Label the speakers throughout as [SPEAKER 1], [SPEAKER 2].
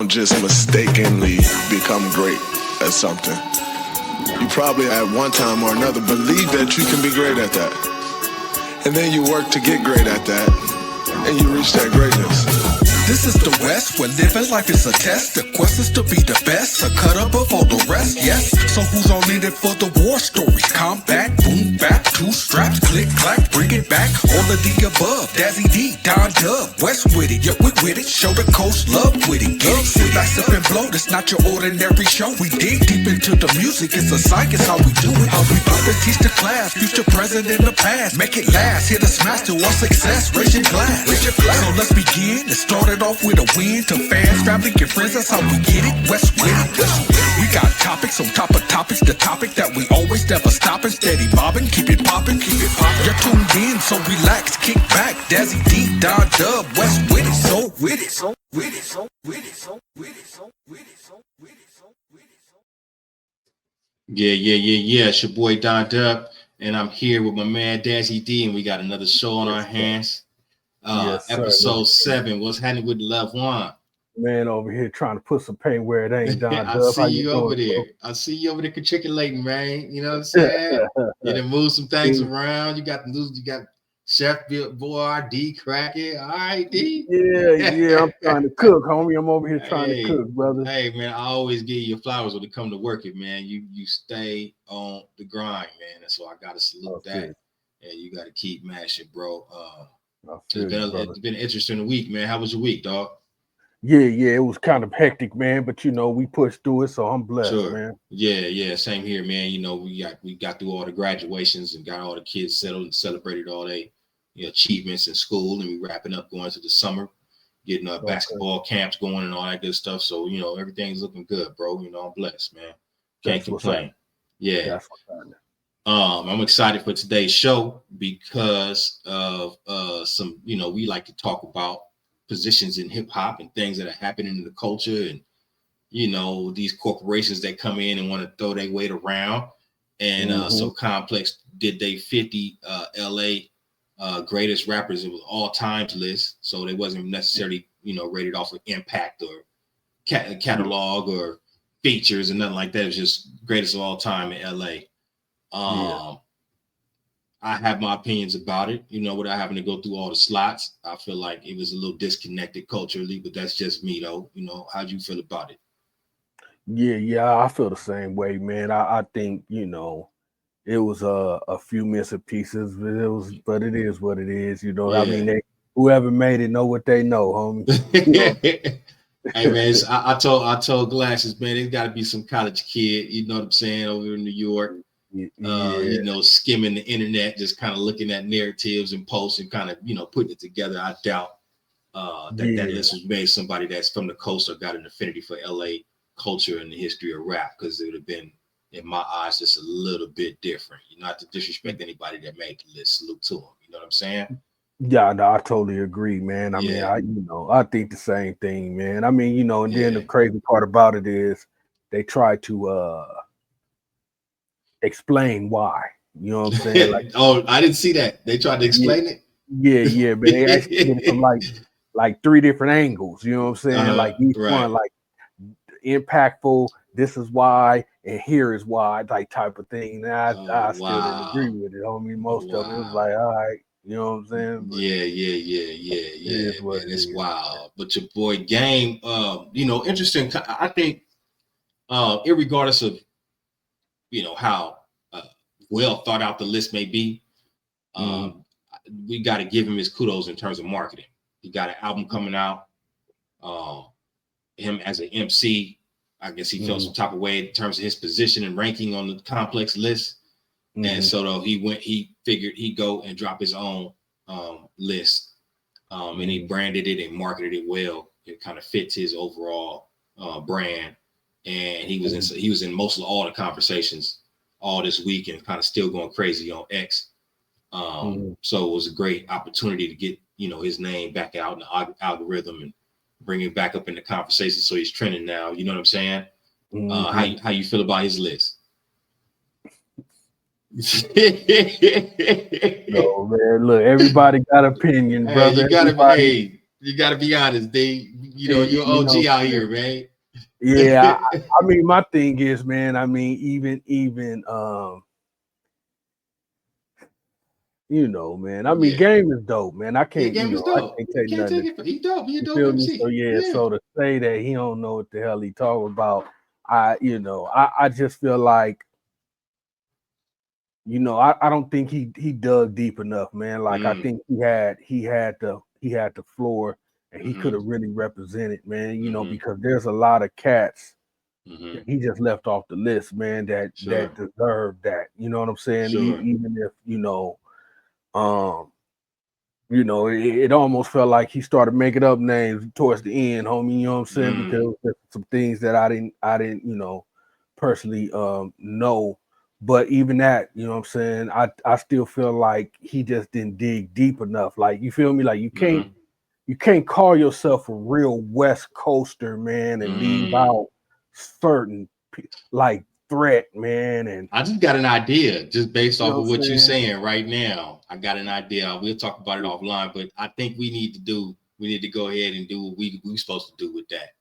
[SPEAKER 1] don't just mistakenly become great at something. You probably at one time or another believe that you can be great at that. And then you work to get great at that, and you reach that greatness.
[SPEAKER 2] This is the West, where living life is a test. The quest is to be the best, a cut up of all the rest, yes. So who's all in it for the war story? Combat, boom, bap, two straps, click, clack, bring it back. All of the above, Dazzy D, Don Dub, West with it, yeah, we with it. Show the coast love with it, get it. Sit back, sip and blow, this not your ordinary show. We dig deep into the music, it's a science, how we do it. How we bump and teach the class, future, present, and the past. Make it last, hit a smash to our success, raise your glass. Raise your glass. So let's begin, it started off with a win to fans, family, and friends. That's how we get it. West with it. We got topics on top of topics. The topic that we always never stopping, steady bobbing, keep it popping, keep it popping. You're tuned in, so relax, kick back. Dazzy D, Don Dub, West with it, so with it, so with it, so with it, so with it, so with it, so with it, so with it, so.
[SPEAKER 3] Yeah. It's your boy Don Dub, and I'm here with my man Dazzy D, and we got another show on our hands.
[SPEAKER 4] Yes,
[SPEAKER 3] episode 7. What's happening with Love One?
[SPEAKER 4] Man, over here trying to put some paint where it ain't. Don
[SPEAKER 3] I
[SPEAKER 4] Dub.
[SPEAKER 3] see you over there. I see you over there matriculating, man. You know what I'm saying? You done move some things around. You got Chef Boy D cracking. All right, D.
[SPEAKER 4] Yeah. I'm trying to cook, homie. I'm over here trying to cook, brother.
[SPEAKER 3] Hey, man, I always give you your flowers when it come to working, man. You stay on the grind, man. And so I gotta salute that. And you gotta keep mashing, bro. It's been an interesting week, man. How was your week, dog?
[SPEAKER 4] Yeah, it was kind of hectic, man. But we pushed through it, so I'm blessed, man.
[SPEAKER 3] Yeah, same here, man. We got through all the graduations and got all the kids settled and celebrated all their achievements in school, and we wrapping up going to the summer, getting basketball camps going and all that good stuff. So everything's looking good, bro. I'm blessed, man. Can't complain. Yeah.
[SPEAKER 4] That's what's happening.
[SPEAKER 3] I'm excited for today's show because of some, we like to talk about positions in hip hop and things that are happening in the culture, and these corporations that come in and want to throw their weight around. And so Complex did they 50 LA greatest rappers of all times list, so they wasn't necessarily rated off of impact or catalog or features and nothing like that. It was just greatest of all time in LA. I have my opinions about it, without having to go through all the slots. I feel like it was a little disconnected culturally, but that's just me though. How do you feel about it?
[SPEAKER 4] Yeah, I feel the same way, man. I think it was a few missing pieces, but it is what it is. I mean, whoever made it know what they know, homie.
[SPEAKER 3] Hey man, I told Glasses, man, there's got to be some college kid, you know what I'm saying, over in New York. Skimming the internet, just kind of looking at narratives and posts and kind of putting it together. I doubt that list was made somebody that's from the coast or got an affinity for LA culture and the history of rap, because it would have been, in my eyes, just a little bit different. Not to disrespect anybody that made the list, salute to them. You know what I'm saying?
[SPEAKER 4] Yeah, no, I totally agree, man. I mean, I think the same thing, man. I mean, and then the crazy part about it is they try to explain why. You know what I'm saying? Like,
[SPEAKER 3] oh, I didn't see that. They tried to explain it.
[SPEAKER 4] Yeah, but they actually did it from like 3 different angles. You know what I'm saying? Like each one, like impactful. This is why, and here is why, like type of thing. And I still didn't agree with it. I mean, most of it was like, all right. You know what I'm saying? But
[SPEAKER 3] yeah. It's wild. But your boy Game, interesting. I think, irregardless of, how well thought out the list may be, we got to give him his kudos in terms of marketing. He got an album coming out. Him as an MC, I guess he felt some type of way in terms of his position and ranking on the Complex list. And so though he figured he'd go and drop his own list, and he branded it and marketed it well. It kind of fits his overall brand, and he was in most of all the conversations all this week and kind of still going crazy on X. So it was a great opportunity to get his name back out in the algorithm and bring it back up in the conversation. So he's trending now. You know what I'm saying? How you feel about his list?
[SPEAKER 4] No, man, look, everybody got opinion, brother.
[SPEAKER 3] You gotta You got to be honest, D. You know, you're OG out here, man.
[SPEAKER 4] Yeah, I mean, my thing is, man. I mean, even you know, man. I mean, Game is dope, man. I can't,
[SPEAKER 3] Game is dope.
[SPEAKER 4] I can't take nothing.
[SPEAKER 3] Take it. He dope. He a dope
[SPEAKER 4] feel
[SPEAKER 3] MC.
[SPEAKER 4] Me? So to say that he don't know what the hell he talking about, I just feel like, you know, I don't think he dug deep enough, man. Like I think he had the floor, and he could have really represented, man. You know, because there's a lot of cats he just left off the list, man. That deserve that. You know what I'm saying?
[SPEAKER 3] Sure.
[SPEAKER 4] Even if it almost felt like he started making up names towards the end, homie. You know what I'm saying? Because there's some things that I didn't, personally know. But even that, you know what I'm saying? I still feel like he just didn't dig deep enough. Like, you feel me? Like you can't call yourself a real West Coaster, man, and leave out certain like Threat, man. And
[SPEAKER 3] I just got an idea just based off of what you're saying right now. I got an idea. We'll talk about it offline, but I think we need to go ahead and do what we supposed to do with that.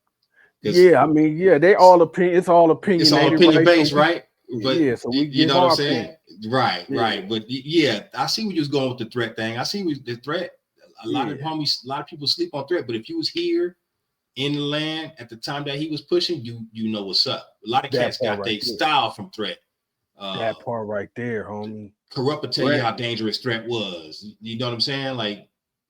[SPEAKER 4] Yeah, I mean, they all it's all opinion.
[SPEAKER 3] It's all opinion based, right? But
[SPEAKER 4] so we
[SPEAKER 3] you know what I'm saying? Right. But I see where you was going with the Threat thing. I see with the Threat. A lot of people sleep on Threat, but if you was here in the land at the time that he was pushing, you know what's up. A lot of cats got their style from Threat.
[SPEAKER 4] That part right there, homie.
[SPEAKER 3] Corrupt will tell you how dangerous Threat was. You know what I'm saying? Like,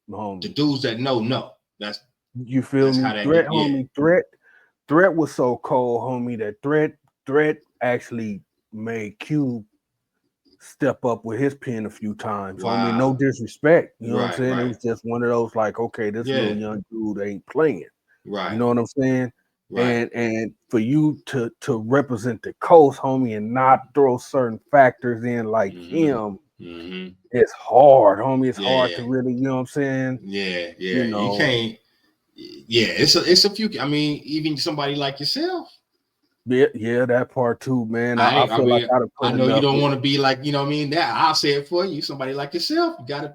[SPEAKER 3] the dudes that know. That's
[SPEAKER 4] you feel me? Threat, homie. Threat was so cold, homie, that Threat actually made Cube step up with his pen a few times. Wow. I mean, no disrespect. You know what I'm saying? It was just one of those like, okay, this little young dude ain't playing.
[SPEAKER 3] Right.
[SPEAKER 4] You know what I'm saying?
[SPEAKER 3] Right.
[SPEAKER 4] And for you to represent the coast, homie, and not throw certain factors in like him, it's hard, homie. It's hard to really, you know what I'm saying?
[SPEAKER 3] Yeah. You can't. Yeah, it's a few. I mean, even somebody like yourself.
[SPEAKER 4] Yeah, that part too, man. I
[SPEAKER 3] know you don't want to be like, you know what I mean? That I'll say it for you. Somebody like yourself, you gotta.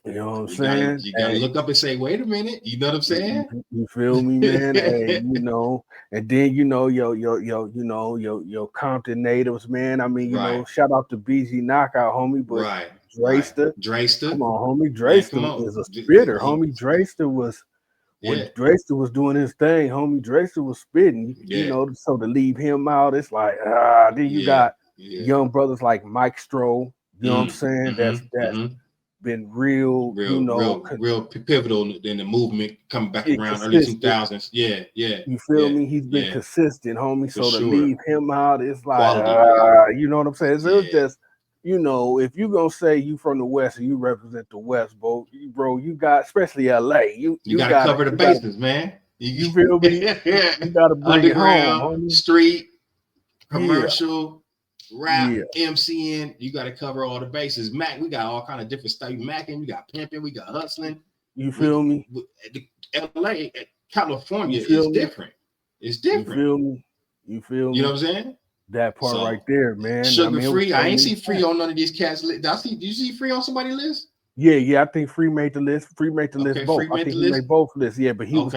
[SPEAKER 4] You know what I'm saying?
[SPEAKER 3] You gotta look up and say, wait a minute. You know what I'm saying?
[SPEAKER 4] You feel me, man? Hey, and then your Compton natives, man. I mean, shout out to BG Knockout, homie. But Drayster. Come on, homie. Drayster is a spitter, homie. Drayster was. When Drayster was doing his thing, homie, Drayster was spitting. So to leave him out, it's like then you got young brothers like Mike Stroh. You know what I'm saying? That's been real
[SPEAKER 3] pivotal in the movement coming back around early 2000s. Yeah.
[SPEAKER 4] You feel me? He's been consistent, homie. So to leave him out, it's like you know what I'm saying? So it's just. If you're gonna say you from the West and you represent the West, bro, you got, especially LA, you
[SPEAKER 3] gotta cover the bases, man.
[SPEAKER 4] You feel me? You gotta bring
[SPEAKER 3] underground,
[SPEAKER 4] it home,
[SPEAKER 3] street, commercial, rap, MCing. You gotta cover all the bases. Mac, we got all kind of different stuff. Macking, we got pimping, we got hustling.
[SPEAKER 4] You feel me?
[SPEAKER 3] LA, California is different. It's different.
[SPEAKER 4] You feel me?
[SPEAKER 3] You know what I'm saying?
[SPEAKER 4] That part right there, man.
[SPEAKER 3] Sugar Free. I ain't see Free on none of these cats. Did you see Free on somebody's list?
[SPEAKER 4] Yeah. I think Free made the list. Free made the list both. I think he made both lists. Yeah, but he was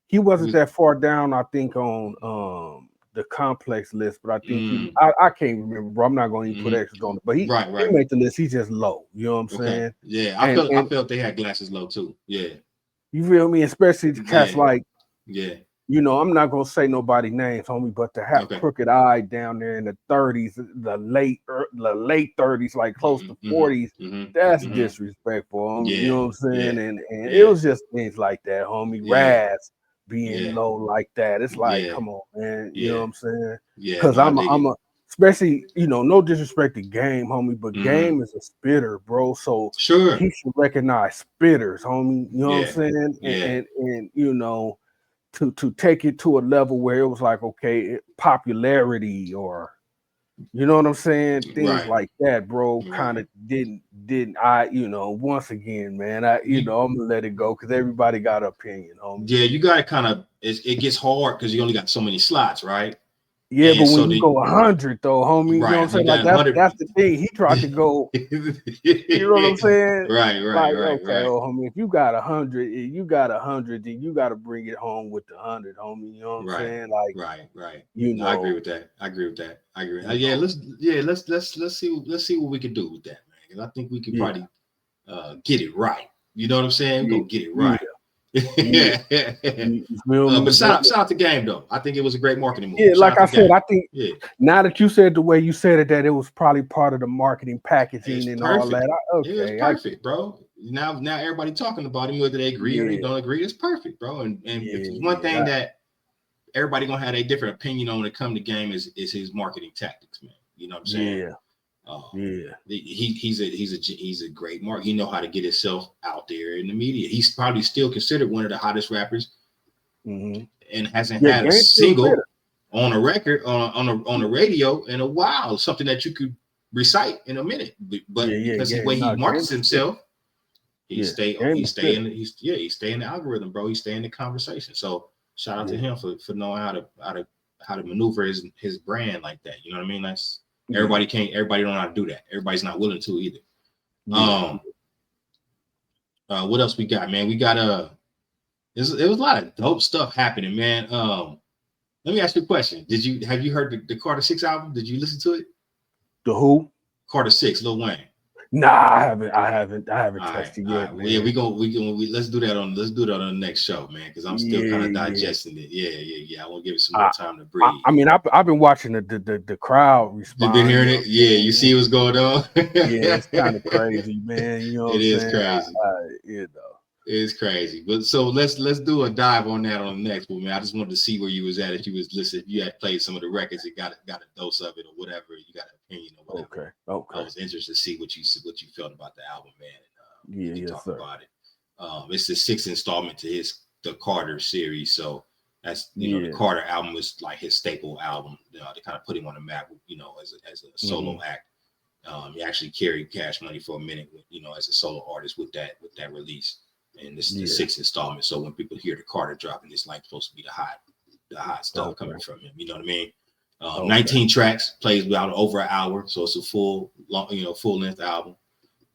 [SPEAKER 4] he wasn't that far down, I think, on the Complex list. But I think I can't remember, bro. I'm not going to even put extras on it. But he made the list. He's just low. You know what I'm saying?
[SPEAKER 3] Yeah, I felt they had glasses low too. Yeah.
[SPEAKER 4] You feel me? Especially the cats like I'm not gonna say nobody names, homie, but to have Crooked Eye down there in the 30s, the late 30s, like close to 40s, that's disrespectful. Homie, you know what I'm saying? And it was just things like that, homie. Raz being low like that. It's like, come on, man. You know what I'm saying? Yeah. Because I'm a especially, no disrespect to Game, homie, but Game is a spitter, bro. So he should recognize spitters, homie. You know what I'm saying? And to take it to a level where it was like, okay, popularity, or you know what I'm saying, things like that, bro, kind of didn't once again, man, I'm gonna let it go because everybody got an opinion, homie.
[SPEAKER 3] Yeah, you gotta kind of, it gets hard because you only got so many slots, right?
[SPEAKER 4] Yeah,
[SPEAKER 3] and
[SPEAKER 4] but
[SPEAKER 3] so
[SPEAKER 4] when you go 100 though, homie, you know what I'm saying? Like that's the thing. He tried to go. You know what I'm saying?
[SPEAKER 3] Right.
[SPEAKER 4] Okay, oh, homie, if you got 100, then you got to bring it home with the 100, homie. You know what I'm saying? Like,
[SPEAKER 3] right.
[SPEAKER 4] You know,
[SPEAKER 3] I agree with that. Yeah, let's see what we can do with that, man. Because I think we could probably get it right. You know what I'm saying? We're gonna get it right. But shout out the game though. I think it was a great marketing move.
[SPEAKER 4] Yeah, like I said, I think now that you said the way you said it, that it was probably part of the marketing packaging and all that.
[SPEAKER 3] It was perfect, bro. Now everybody talking about him, whether they agree or they don't agree. It's perfect, bro. And one thing that everybody gonna have a different opinion on when it comes to game is his marketing tactics, man. You know what I'm saying? He's a great mark. He know how to get himself out there in the media. He's probably still considered one of the hottest rappers, and hasn't had a single on a record on a radio in a while. Something that you could recite in a minute, but because the way he markets himself, he stay in the algorithm, bro. He stay in the conversation. So shout out to him for knowing how to maneuver his brand like that. You know what I mean? That's everybody don't know how to do that. Everybody's not willing to either. What else we got, man? We got it was a lot of dope stuff happening, man. Let me ask you a question. Have you heard the Carter 6 album? Did you listen to it?
[SPEAKER 4] The who?
[SPEAKER 3] Carter 6, Lil Wayne.
[SPEAKER 4] Nah, I haven't touched it yet.
[SPEAKER 3] Well, yeah, let's do that on the next show, man, because I'm still kind of digesting it. Yeah. I want to give it some more time to breathe.
[SPEAKER 4] I mean, I've been watching the crowd respond.
[SPEAKER 3] You've been hearing it? Yeah, you see what's going on?
[SPEAKER 4] Yeah, it's kind of crazy, man. You know what I'm saying?
[SPEAKER 3] Crazy. It's crazy. But so let's do a dive on that on the next one, man. I just wanted to see where you was at. If you was listening, if you had played some of the records, it got a dose of it or whatever. You got an opinion or whatever.
[SPEAKER 4] Okay.
[SPEAKER 3] I was interested to see what you felt about the album, man. And, talk about it. It's the 6th installment to the Carter series. So that's the Carter album was like his staple album. To kind of put him on the map, as a solo act. He actually carried Cash Money for a minute, as a solo artist with that release. And this is the 6th installment. So when people hear the Carter dropping, it's like supposed to be the hot stuff coming from him. You know what I mean? 19 tracks, plays about over an hour, so it's a full length album.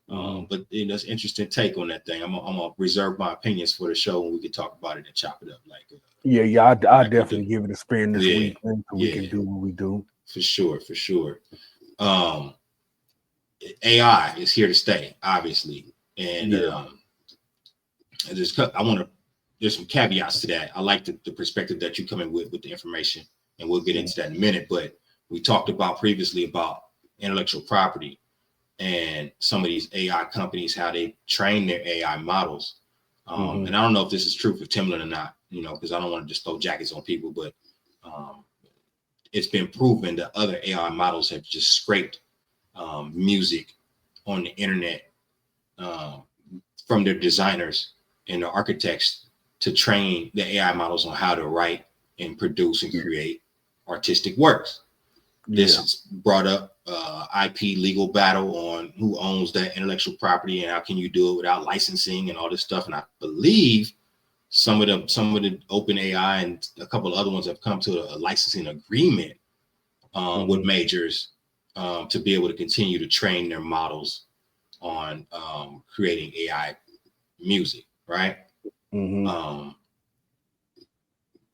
[SPEAKER 3] But that's interesting take on that thing. I'm gonna reserve my opinions for the show, and we can talk about it and chop it up.
[SPEAKER 4] I'll definitely give it a spin this week, so we can do what we do. For sure.
[SPEAKER 3] AI is here to stay, obviously, and there's some caveats to that. I like the perspective that you come in with the information, and we'll get into that in a minute. But we talked about previously about intellectual property and some of these AI companies, how they train their AI models. And I don't know if this is true for Timbaland or not, because I don't want to just throw jackets on people, but it's been proven that other AI models have just scraped music on the internet from their designers and the architects to train the AI models on how to write and produce and create artistic works. This has brought up IP legal battle on who owns that intellectual property and how can you do it without licensing and all this stuff. And I believe some of the open AI and a couple of other ones have come to a licensing agreement with majors to be able to continue to train their models on creating AI music, right?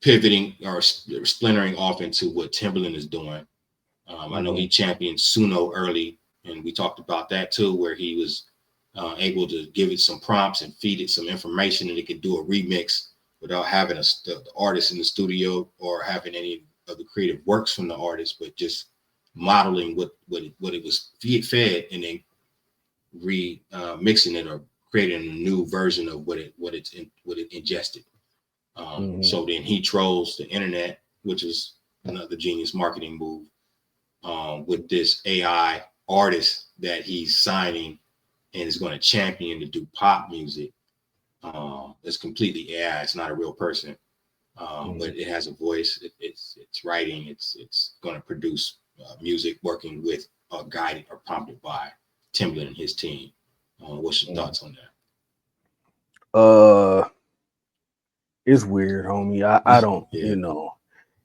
[SPEAKER 3] Pivoting or splintering off into what Timbaland is doing. I know he championed Suno early, and we talked about that too, where he was able to give it some prompts and feed it some information, and it could do a remix without having the artist in the studio or having any of the creative works from the artist, but just modeling what it was fed, and then mixing it or creating a new version of what it ingested. So then he trolls the internet, which is another genius marketing move, with this AI artist that he's signing and is going to champion to do pop music. It's completely AI. It's not a real person, but it has a voice. It's writing. It's going to produce music working with guided or prompted by Timbaland and his team. What's your thoughts on that?
[SPEAKER 4] It's weird, homie. I don't,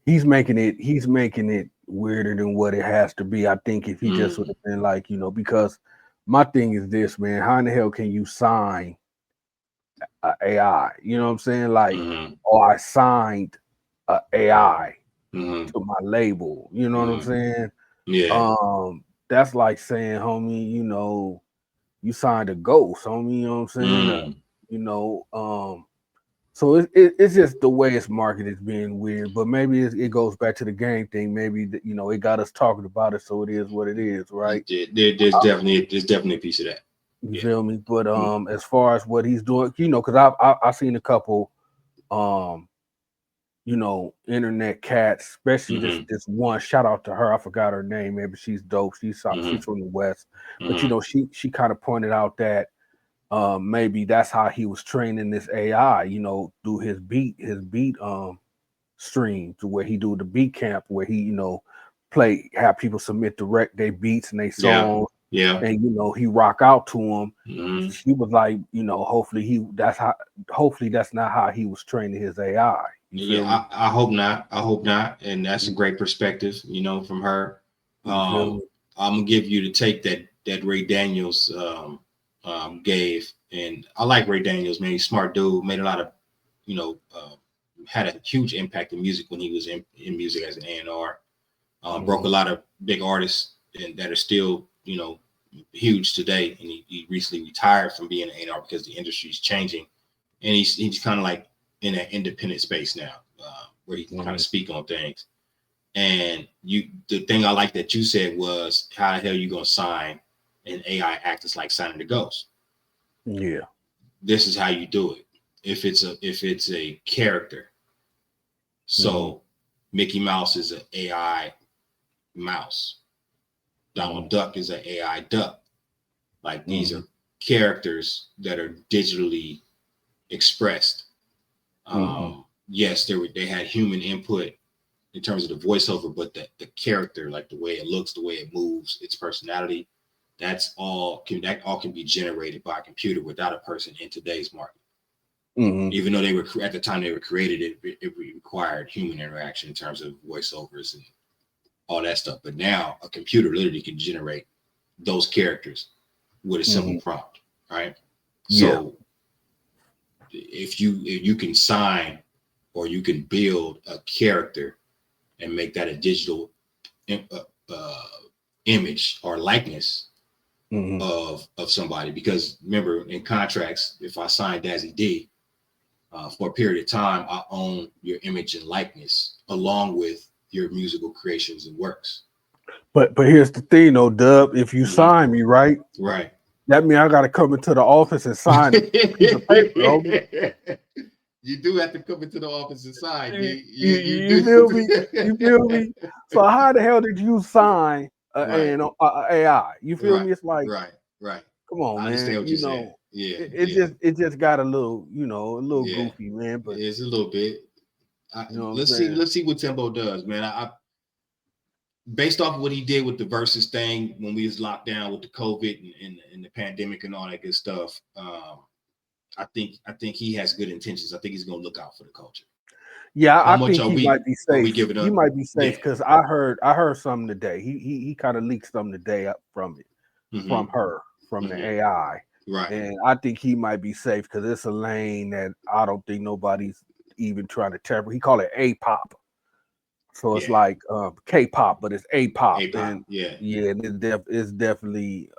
[SPEAKER 4] he's making it weirder than what it has to be. I think if he just would have been like, because my thing is this, man, how in the hell can you sign a AI? You know what I'm saying? Like, I signed a AI to my label. You know what I'm saying?
[SPEAKER 3] Yeah.
[SPEAKER 4] That's like saying, homie, you signed a ghost, homie. You know what I'm saying? So it's just the way it's marketed is being weird, but maybe it goes back to the game thing. Maybe it got us talking about it, so it is what it is, right?
[SPEAKER 3] There's definitely a piece of that.
[SPEAKER 4] You feel me? But as far as what he's doing, because I've seen a couple, internet cats, especially this one. Shout out to her. I forgot her name. Maybe she's dope. She's from the West, but she kind of pointed out that. Maybe that's how he was training this AI, through his beat stream, to where he do the beat camp, where he, have people submit their beats and they songs, and he rock out to them. He was like, hopefully that's not how he was training his AI.
[SPEAKER 3] I hope not. And that's a great perspective, from her. I'm gonna give you the take that Ray Daniels gave, and I like Ray Daniels, man. He's a smart dude, made a lot of, had a huge impact in music when he was in music as an A&R. Broke a lot of big artists and that are still, huge today. And he recently retired from being an A&R because the industry is changing, and he's kind of like in an independent space now, where he can kind of speak on things. And the thing I like that you said was, how the hell you gonna sign an AI act is like signing a ghost.
[SPEAKER 4] Yeah.
[SPEAKER 3] This is how you do it. If it's a character. So Mickey Mouse is an AI mouse. Donald Duck is an AI duck. Like, these are characters that are digitally expressed. Yes, they had human input in terms of the voiceover, but the character, like the way it looks, the way it moves, its personality, that all can be generated by a computer without a person in today's market. Even though they were at the time they were created, it required human interaction in terms of voiceovers and all that stuff. But now a computer literally can generate those characters with a simple prompt, right? So if you can sign or you can build a character and make that a digital image or likeness of somebody, because remember, in contracts, if I sign Dazzy D, for a period of time, I own your image and likeness along with your musical creations and works.
[SPEAKER 4] But here's the thing, though, Dub. If you sign me, right, that means I got to come into the office and sign a piece of paper.
[SPEAKER 3] You do have to come into the office and sign.
[SPEAKER 4] You feel me? You feel me? So how the hell did you sign an AI? You feel me? It's like,
[SPEAKER 3] right.
[SPEAKER 4] Come on, man.
[SPEAKER 3] I understand what you're saying. Yeah,
[SPEAKER 4] it just got a little, goofy, man. But
[SPEAKER 3] it's a little bit. Let's see what Timbo does, man. I based off of what he did with the Versus thing when we was locked down with the COVID and the pandemic and all that good stuff. I think he has good intentions. I think he's gonna look out for the culture.
[SPEAKER 4] Yeah, I think he might be safe. He might be safe because I heard something today. He kind of leaked something today up from the AI.
[SPEAKER 3] Right.
[SPEAKER 4] And I think he might be safe because it's a lane that I don't think nobody's even trying to tamper. He called it A-pop. So it's like K-pop, but it's A-pop. And and it's definitely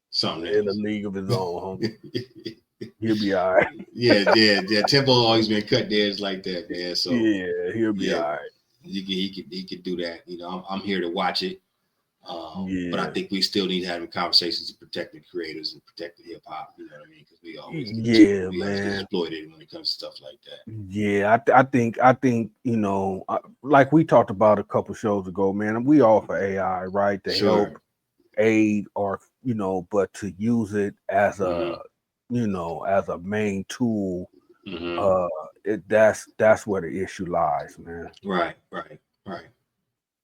[SPEAKER 3] something
[SPEAKER 4] in a league of his own, homie. He'll be all right.
[SPEAKER 3] Yeah. Tempo always been cut theirs like that, man. So
[SPEAKER 4] he'll be all right.
[SPEAKER 3] He could do that. I'm here to watch it. But I think we still need to have conversations to protect the creators and protect the hip hop. You know what I mean? Because we always get exploited when it comes to stuff like that.
[SPEAKER 4] Yeah, I think like we talked about a couple shows ago, man. We offer AI, right, to help aid or but to use it as a as a main tool. That's where the issue lies, man.
[SPEAKER 3] Right.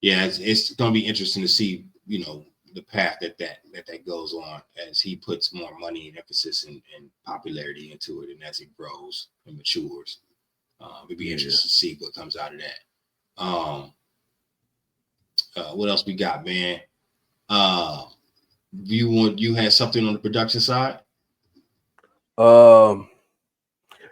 [SPEAKER 3] Yeah, it's going to be interesting to see, the path that goes on as he puts more money and emphasis and popularity into it, and as it grows and matures. It'd be interesting to see what comes out of that. What else we got, man? You had something on the production side?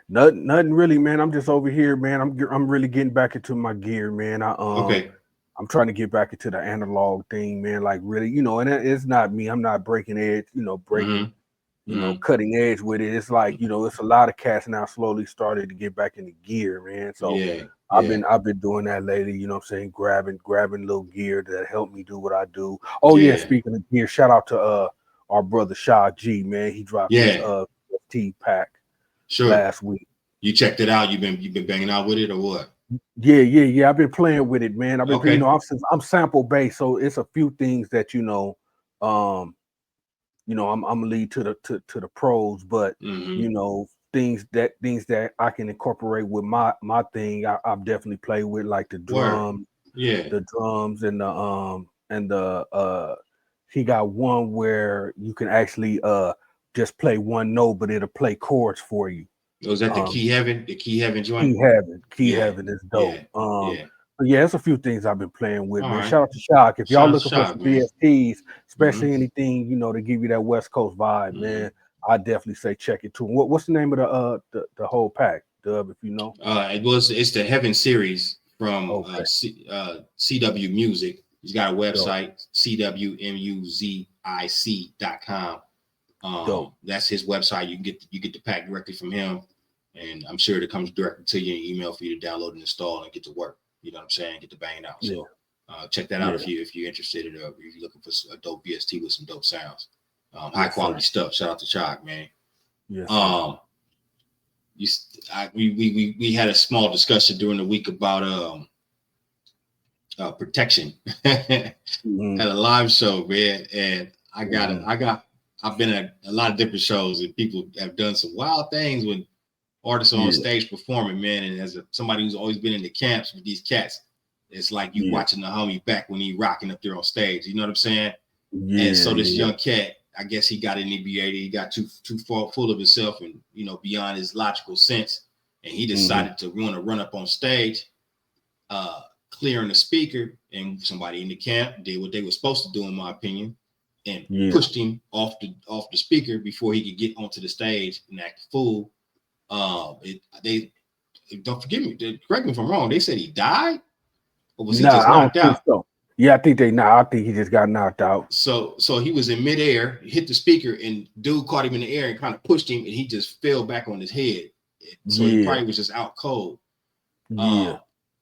[SPEAKER 4] Nothing really, man. I'm just over here, man. I'm really getting back into my gear, man.
[SPEAKER 3] Okay.
[SPEAKER 4] I'm trying to get back into the analog thing, man. Like really, and it's not me. I'm not breaking edge, cutting edge with it. It's like, it's a lot of cats now slowly started to get back into gear, man. So I've been doing that lately, you know what I'm saying? Grabbing little gear that help me do what I do. Oh yeah, speaking of gear, shout out to our brother Shaw G, man. He dropped his T pack last week.
[SPEAKER 3] You checked it out? You've been banging out with it or what?
[SPEAKER 4] Yeah. I've been playing with it, man. I've been, I'm sample based, so it's a few things that I'm gonna lead to the pros, but things that I can incorporate with my thing. I've definitely played with, like the drums, the drums and the he got one where you can actually just play one note, but it'll play chords for you.
[SPEAKER 3] Was that the Key Heaven? The Key Heaven joint?
[SPEAKER 4] Key Heaven is dope. But yeah, it's a few things I've been playing with, man. Shout out to Shock. If y'all looking for some VSTs, especially anything, to give you that West Coast vibe, man, I definitely say check it too. What's the name of the whole pack, Dub, if you know?
[SPEAKER 3] It's the Heaven series from CW Music. He's got a website, cwmuzic.com. That's his website. You get the pack directly from him, and I'm sure it comes directly to you in email for you to download and install and get to work. You know what I'm saying? Get the banging out. So check that out if you're interested in if you're looking for a dope VST with some dope sounds, high quality stuff. Shout out to Chalk, man.
[SPEAKER 4] Yes.
[SPEAKER 3] We had a small discussion during the week about protection at a live show, man, and I've been at a lot of different shows, and people have done some wild things when artists on stage performing, man. And as somebody who's always been in the camps with these cats, it's like you watching the homie back when he rocking up there on stage. You know what I'm saying? And so this young cat, I guess he got inebriated. He got too far full of himself and beyond his logical sense, and he decided to want to run up on stage, clearing the speaker. And somebody in the camp did what they were supposed to do, in my opinion, and pushed him off the speaker before he could get onto the stage and act a fool. They don't forgive me. Correct me if I'm wrong. They said he died, or was he just knocked out?
[SPEAKER 4] So. Yeah, I think I think he just got knocked out.
[SPEAKER 3] So he was in midair, hit the speaker, and dude caught him in the air and kind of pushed him, and he just fell back on his head. So he probably was just out cold.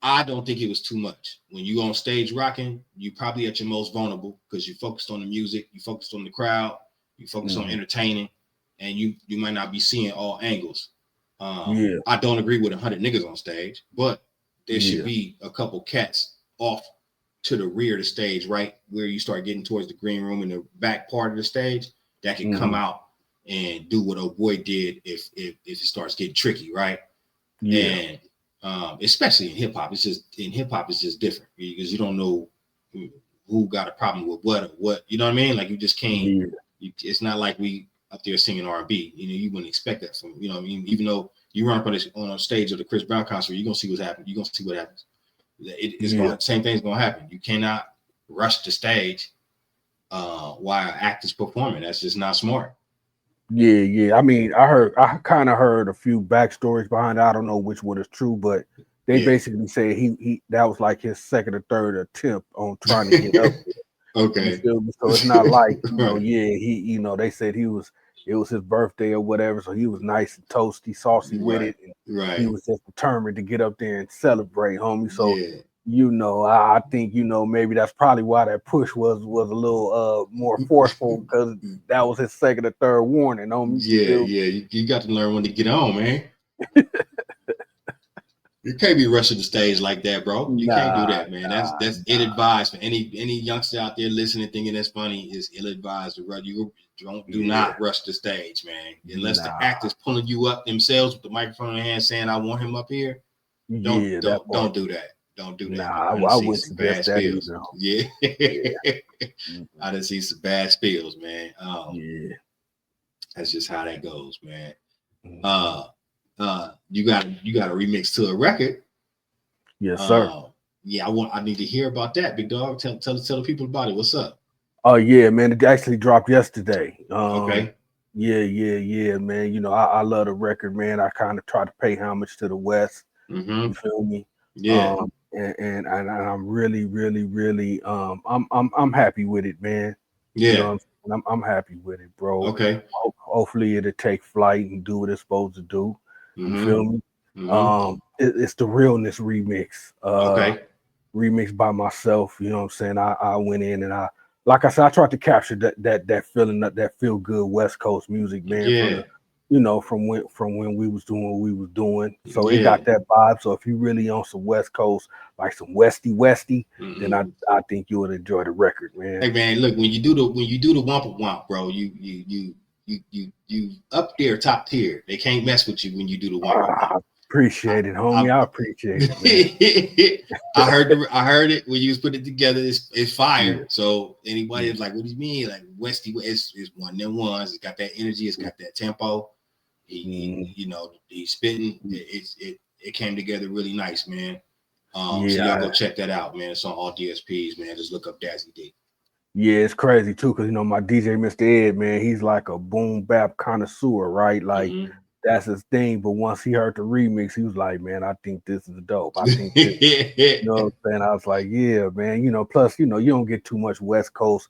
[SPEAKER 3] I don't think it was too much. When you on stage rocking, you probably at your most vulnerable because you focused on the music, you focused on the crowd, you focused on entertaining, and you might not be seeing all angles. I don't agree with 100 niggas on stage, but there should be a couple cats off to the rear of the stage, right where you start getting towards the green room in the back part of the stage, that can come out and do what old boy did if it starts getting tricky, right? And especially in hip hop, it's just different because you don't know who got a problem with what. You know what I mean? Like you just can't. It's not like we up there singing R&B. You wouldn't expect that from. I mean, even though you run up on a stage of the Chris Brown concert, you're gonna see what's happening. You're gonna see what happens. Same thing's gonna happen. You cannot rush the stage while an actor's performing. That's just not smart.
[SPEAKER 4] Yeah. I mean, I kind of heard a few backstories behind it. I don't know which one is true, but they basically say he that was like his second or third attempt on trying to get up there.
[SPEAKER 3] Okay.
[SPEAKER 4] So it's not like they said it was his birthday or whatever, so he was nice and toasty, saucy with it. And he was just determined to get up there and celebrate, homie. So I think maybe that's probably why that push was a little more forceful because that was his second or third warning, homie.
[SPEAKER 3] You got to learn when to get on, man. You can't be rushing the stage like that, bro. You can't do that, man. That's ill-advised for any youngster out there listening, thinking that's funny. Is ill-advised to run. You do not rush the stage, man. Unless the actor's pulling you up themselves with the microphone in their hand, saying, "I want him up here." Don't do that. Don't do that.
[SPEAKER 4] I wouldn't suggest that either.
[SPEAKER 3] I done seen some bad spills, man. That's just how that goes, man. You got a remix to a record.
[SPEAKER 4] Yes, sir.
[SPEAKER 3] Yeah, I need to hear about that, big dog. Tell the people about it. What's up?
[SPEAKER 4] Oh yeah, man. It actually dropped yesterday.
[SPEAKER 3] Okay.
[SPEAKER 4] Yeah, man. You know, I love the record, man. I kind of try to pay homage to the West. You feel me?
[SPEAKER 3] Yeah.
[SPEAKER 4] And I'm really, really, really I'm happy with it, man. You
[SPEAKER 3] Yeah.
[SPEAKER 4] know, I'm happy with it, bro.
[SPEAKER 3] Okay.
[SPEAKER 4] Hopefully it'll take flight and do what it's supposed to do. You feel me? It's the Realness remix.
[SPEAKER 3] Okay.
[SPEAKER 4] Remixed by myself. You know what I'm saying? I went in and like I said, I tried to capture that feeling, that feel good West Coast music, man.
[SPEAKER 3] Yeah.
[SPEAKER 4] From when we was doing what we was doing. So
[SPEAKER 3] Yeah.
[SPEAKER 4] it got that vibe. So if you really on some West Coast, like some Westy, then I think you would enjoy the record, man.
[SPEAKER 3] Hey man, look, when you do the Wampa Wamp, bro, you up there, top tier. They can't mess with you when you do the Wampa Wamp.
[SPEAKER 4] Appreciate it, homie. I appreciate it, man.
[SPEAKER 3] I heard it when you was putting it together. It's fire. Yeah. So anybody is like, what do you mean? Like Westy is one of them ones. It's got that energy. It's got that tempo. He's spitting. It came together really nice, man. So y'all go check that out, man. It's on all DSPs, man. Just look up Dazzy D.
[SPEAKER 4] Yeah, it's crazy too, because my DJ, Mr. Ed, man, he's like a boom bap connoisseur, right? Like that's his thing. But once he heard the remix, he was like, man, I think this is dope. I think this, you know what I'm saying? I was like, yeah, man, plus, you don't get too much West Coast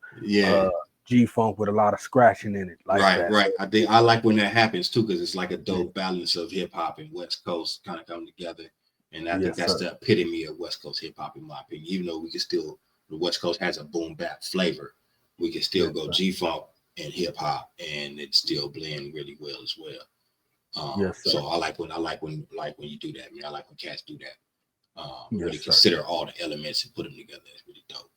[SPEAKER 4] G-funk with a lot of scratching in it.
[SPEAKER 3] Right. I like when that happens too, because it's like a dope balance of hip hop and West Coast kind of come together. And I think that's the epitome of West Coast hip hop, in my opinion. Even though the West Coast has a boom bap flavor, we can still go G-funk and hip hop, and it still blend really well as well. So I like when you do that, man. I like when cats do that. Really consider all the elements and put them together. It's really dope.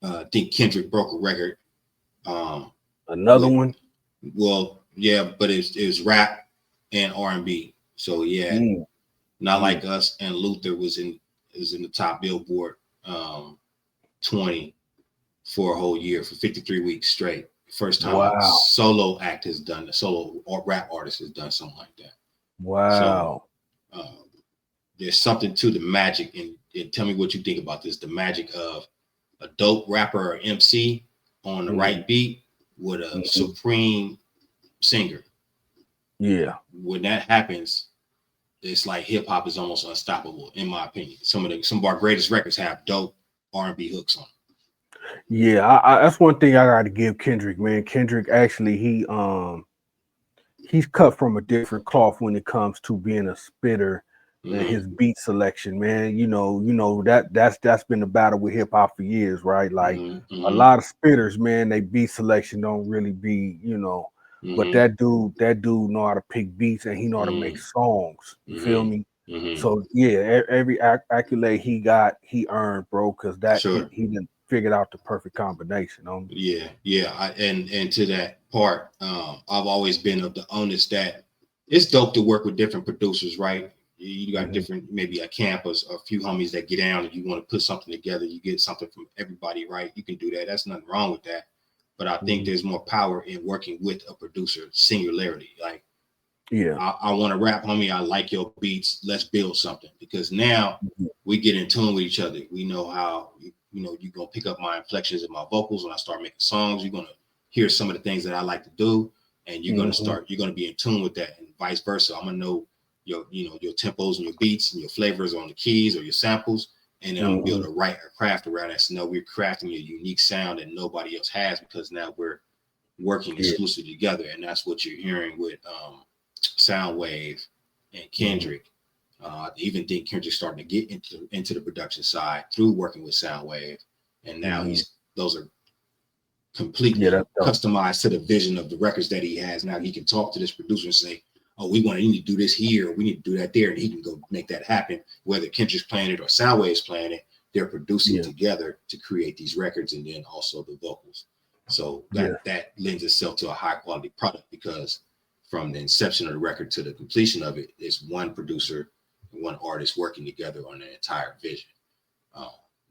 [SPEAKER 3] I think Kendrick broke a record.
[SPEAKER 4] Another one.
[SPEAKER 3] Well, yeah, but it was rap and R&B. So yeah, Not Like Us and Luther was in the top Billboard 20 for a whole year, for 53 weeks straight. First time a solo act has done, a solo or rap artist has done something like that.
[SPEAKER 4] Wow.
[SPEAKER 3] So there's something to the magic, and tell me what you think about this. The magic of a dope rapper or MC on the right beat with a supreme singer.
[SPEAKER 4] Yeah.
[SPEAKER 3] When that happens, it's like hip hop is almost unstoppable, in my opinion. Some of our greatest records have dope R&B hooks on them.
[SPEAKER 4] Yeah, that's one thing I got to give Kendrick, man. Kendrick actually he's cut from a different cloth when it comes to being a spitter and his beat selection, man. That's been the battle with hip hop for years, right? Like a lot of spitters, man, they beat selection don't really be, but that dude know how to pick beats, and he know how to make songs. You feel me? So yeah, every accolade he got, he earned, bro, because he didn't figured out the perfect combination.
[SPEAKER 3] And to that part, I've always been of the onus that it's dope to work with different producers, right? You got different, maybe a campus or a few homies that get down and you want to put something together. You get something from everybody, right? You can do that. That's nothing wrong with that. But I think there's more power in working with a producer, singularity. Like, I want to rap, homie. I like your beats. Let's build something, because now we get in tune with each other. We know how, you're going to pick up my inflections and my vocals when I start making songs. You're going to hear some of the things that I like to do, and you're going to be in tune with that, and vice versa. I'm going to know your tempos and your beats and your flavors on the keys or your samples. And then I'm able to write or craft around that. So now we're crafting a unique sound that nobody else has, because now we're working exclusively together. And that's what you're hearing with Soundwave and Kendrick. I even think Kendrick's starting to get into the production side through working with Soundwave. And now those are completely customized to the vision of the records that he has. Now he can talk to this producer and say, oh, you need to do this here, or we need to do that there, and he can go make that happen. Whether Kendrick's playing it or Soundwave's playing it, they're producing together to create these records, and then also the vocals. So that lends itself to a high quality product, because from the inception of the record to the completion of it, it's one producer and one artist working together on an entire vision.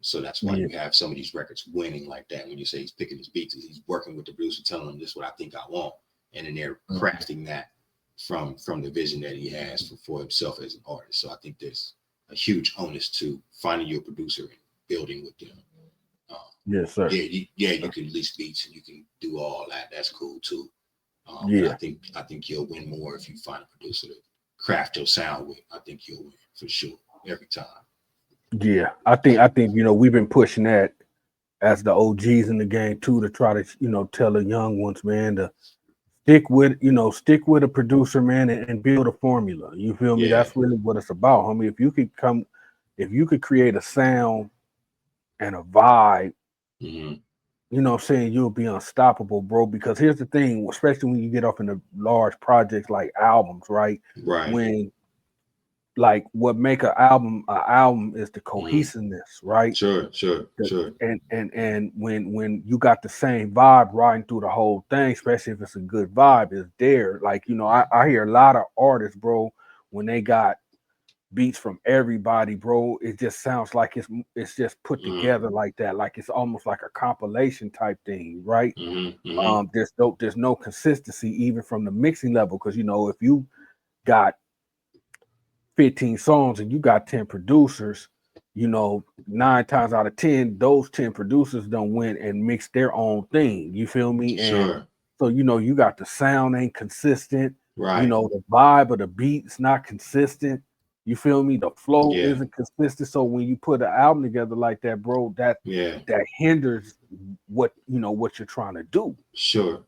[SPEAKER 3] So that's why you have some of these records winning like that. When you say he's picking his beats, he's working with the producer, telling them this is what I think I want, and then they're crafting that from the vision that he has for himself as an artist. So I think there's huge onus to finding your producer and building with them.
[SPEAKER 4] Yes, sir.
[SPEAKER 3] You can lease beats and you can do all that. That's cool too. I think you'll win more if you find a producer to craft your sound with. I think you'll win for sure every time.
[SPEAKER 4] Yeah, I think we've been pushing that as the OGs in the game too, to try to tell the young ones, man, to stick with a producer, man, and build a formula. You feel me? That's really what it's about, homie. If you could create a sound and a vibe,
[SPEAKER 3] mm-hmm.
[SPEAKER 4] you know what I'm saying, you'll be unstoppable, bro. Because here's the thing, especially when you get off into large projects like albums, right? When like what make an album is the cohesiveness, right?
[SPEAKER 3] Sure.
[SPEAKER 4] And when you got the same vibe riding through the whole thing, especially if it's a good vibe, is there. Like, I hear a lot of artists, bro, when they got beats from everybody, bro, it just sounds like it's just put together like that, like it's almost like a compilation type thing, right? There's no consistency even from the mixing level, because if you got 15 songs and you got 10 producers, 9 times out of 10 those 10 producers don't win and mix their own thing, you feel me? And so you got the sound ain't consistent,
[SPEAKER 3] right?
[SPEAKER 4] The vibe of the beat's not consistent. You feel me? The flow isn't consistent. So when you put an album together like that, bro, that hinders what you're trying to do.
[SPEAKER 3] Sure.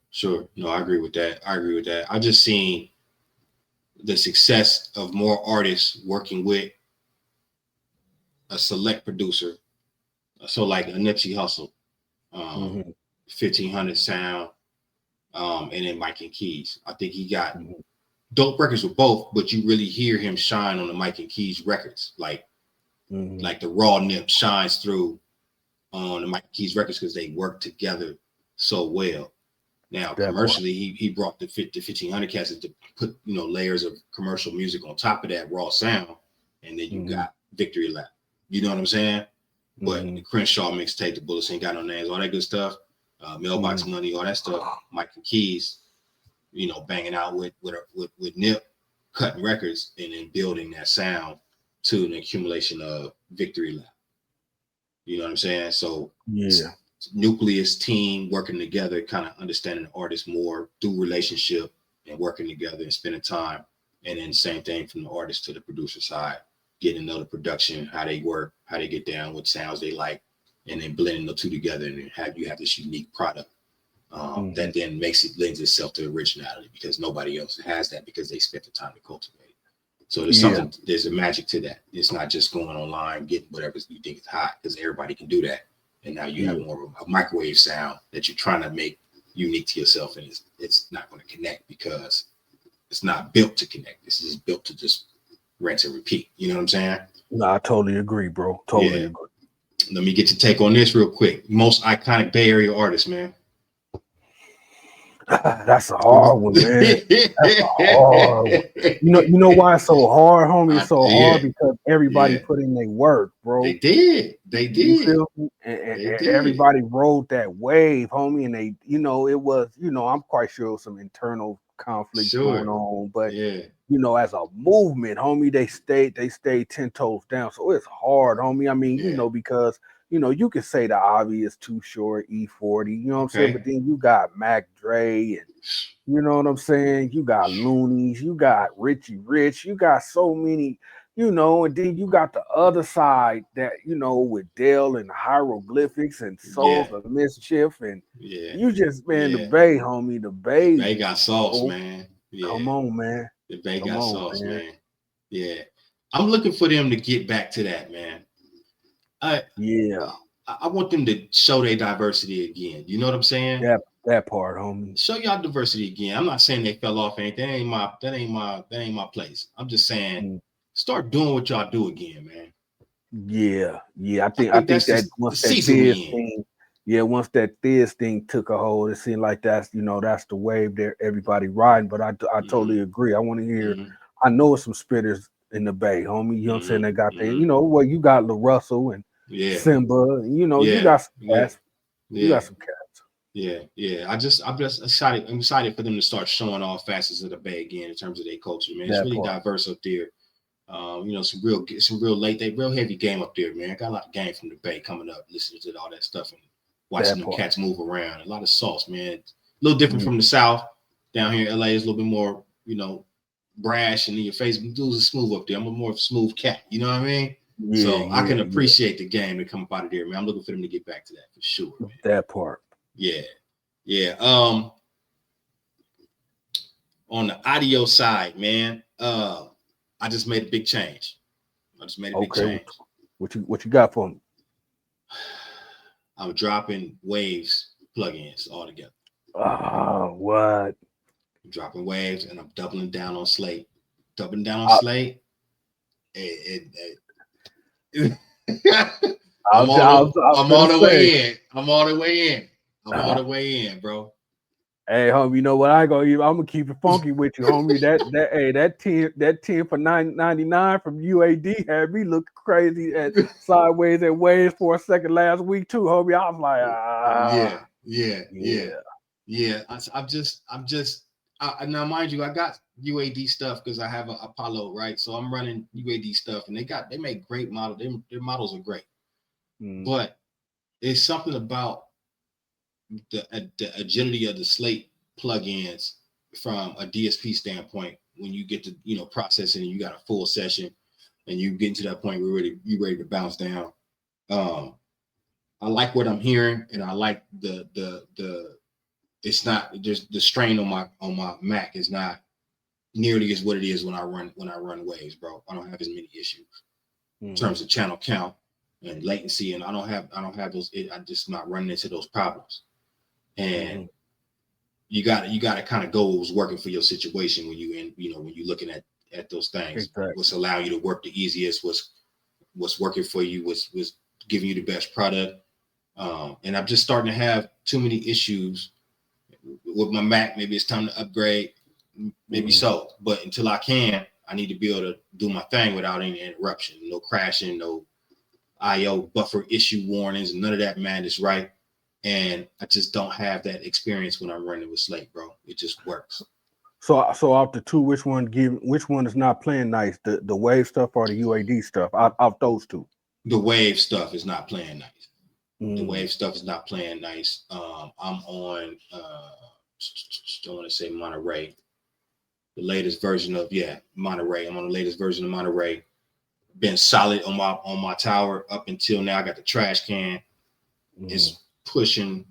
[SPEAKER 3] No, I agree with that. I just seen the success of more artists working with a select producer. So like a Nipsey Hussle, 1500 Sound, and then Mike and Keys. I think he got dope records with both, but you really hear him shine on the Mike and Keys records. Like the raw nip shines through on the Mike and Keys records because they work together so well. Now, commercially, he brought the 1500 cats to put layers of commercial music on top of that raw sound, and then you got Victory Lap. You know what I'm saying? But the Crenshaw mixtape, the Bullets Ain't Got No Names, all that good stuff, Mailbox Money, all that stuff. Mike and Keys, banging out with Nip, cutting records, and then building that sound to an accumulation of Victory Lap. You know what I'm saying? So nucleus team working together, kind of understanding the artist more through relationship and working together and spending time. And then same thing from the artist to the producer side, getting to know the production, how they work, how they get down, what sounds they like, and then blending the two together and you have this unique product that then lends itself to originality, because nobody else has that because they spent the time to cultivate it. So there's a magic to that. It's not just going online, getting whatever you think is hot, because everybody can do that. And now you have more of a microwave sound that you're trying to make unique to yourself, and it's not going to connect because it's not built to connect. This is built to just rinse and repeat. You know what I'm saying?
[SPEAKER 4] No, I totally agree, bro. Totally agree.
[SPEAKER 3] Let me get your take on this real quick. Most iconic Bay Area artist, man.
[SPEAKER 4] That's a hard one, man. That's a hard one. You know why it's so hard, homie? It's so hard because everybody put in their work, bro.
[SPEAKER 3] They did.
[SPEAKER 4] You feel me? And everybody rode that wave, homie. And they, it was, I'm quite sure it was some internal conflict going on, but as a movement, homie, they stayed 10 toes down. So it's hard, homie. I mean, because you could say the obvious, Too Short, E40, you know what I'm saying? But then you got Mac Dre, and you know what I'm saying? You got Loonies, you got Richie Rich, you got so many, and then you got the other side that, with Dell and Hieroglyphics and Souls of Mischief, and you just, man, the Bay, homie, the Bay
[SPEAKER 3] got sauce, man.
[SPEAKER 4] Come on, man.
[SPEAKER 3] The Bay got sauce, man. Yeah. I'm looking for them to get back to that, man. I want them to show their diversity again. You know what I'm saying?
[SPEAKER 4] That part, homie.
[SPEAKER 3] Show y'all diversity again. I'm not saying they fell off anything. That ain't my place. I'm just saying start doing what y'all do again, man.
[SPEAKER 4] Yeah. I think that once that Thiz thing, once that Thiz thing took a hold, it seemed like that's the wave there, everybody riding. But I totally agree. I want to hear. I know it's some spitters in the Bay, homie. You know what I'm saying? They got there. You got La Russell and Simba. You got some cats. You got some cats.
[SPEAKER 3] Yeah. I'm just excited. I'm excited for them to start showing all facets of the Bay again in terms of their culture, man. It's really diverse up there. Some real real heavy game up there, man. I got a lot of game from the Bay coming up, listening to all that stuff and watching them cats move around. A lot of sauce, man. It's a little different from the South. Down here in LA, it's a little bit more, brash and in your face. Dudes are smooth up there. I'm a more smooth cat. You know what I mean? So I can appreciate the game that come up out of there, man. I'm looking for them to get back to that for sure, man.
[SPEAKER 4] That part.
[SPEAKER 3] Yeah. On the audio side, man, I just made a big change.
[SPEAKER 4] What you got for me?
[SPEAKER 3] I'm dropping Waves plugins altogether.
[SPEAKER 4] What?
[SPEAKER 3] I'm dropping Waves and I'm doubling down on Slate. Slate. I'm on the way in, bro.
[SPEAKER 4] Hey, homie, you know what? I'm gonna keep it funky with you, homie. That 10 for $9.99 from UAD had me looking crazy at sideways and waves for a second last week too, homie. I was like,
[SPEAKER 3] yeah. I'm just now, mind you, I got UAD stuff because I have an Apollo, right? So I'm running UAD stuff, and they make great models. Their models are great, but it's something about the agility of the Slate plugins from a DSP standpoint. When you get to processing, and you got a full session, and you get to that point where you're ready to bounce down. I like what I'm hearing, and I like the it's not just the strain on my Mac is not nearly as what it is when I run Waves, bro. I don't have as many issues in terms of channel count and latency, and I don't have those. I'm just not running into those problems. And you got to kind of go what was working for your situation when when you're looking at those things. Exactly. What's allowing you to work the easiest, what's working for you, what's giving you the best product. And I'm just starting to have too many issues with my Mac. Maybe it's time to upgrade, maybe so. But until I need to be able to do my thing without any interruption, no crashing, no IO buffer issue warnings, none of that madness, right? And I just don't have that experience when I'm running with Slate, bro. It just works.
[SPEAKER 4] So off the two, which one is not playing nice? The Wave stuff or the UAD stuff? Out those two.
[SPEAKER 3] The Wave stuff is not playing nice. The Wave stuff is not playing nice. I'm on I want to say Monterey. The latest version of Monterey. I'm on the latest version of Monterey. Been solid on my tower up until now. I got the trash can. It's pushing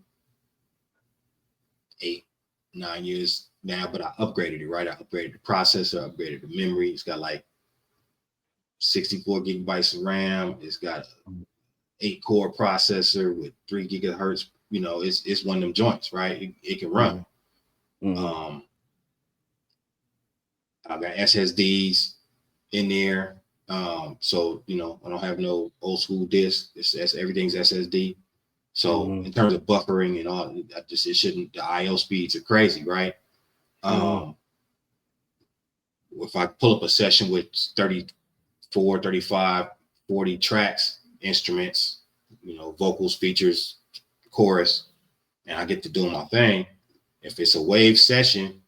[SPEAKER 3] 8-9 years now, but I upgraded it, right? I upgraded the processor, upgraded the memory. It's got like 64 gigabytes of RAM. It's got an 8-core processor with 3 gigahertz. It's one of them joints, right? It can run. I've got SSDs in there. So I don't have no old school disk. Everything's SSD. So in terms of buffering and all, it shouldn't. The IO speeds are crazy, right? If I pull up a session with 34, 35, 40 tracks, instruments, vocals, features, chorus, and I get to do my thing. If it's a Wave session,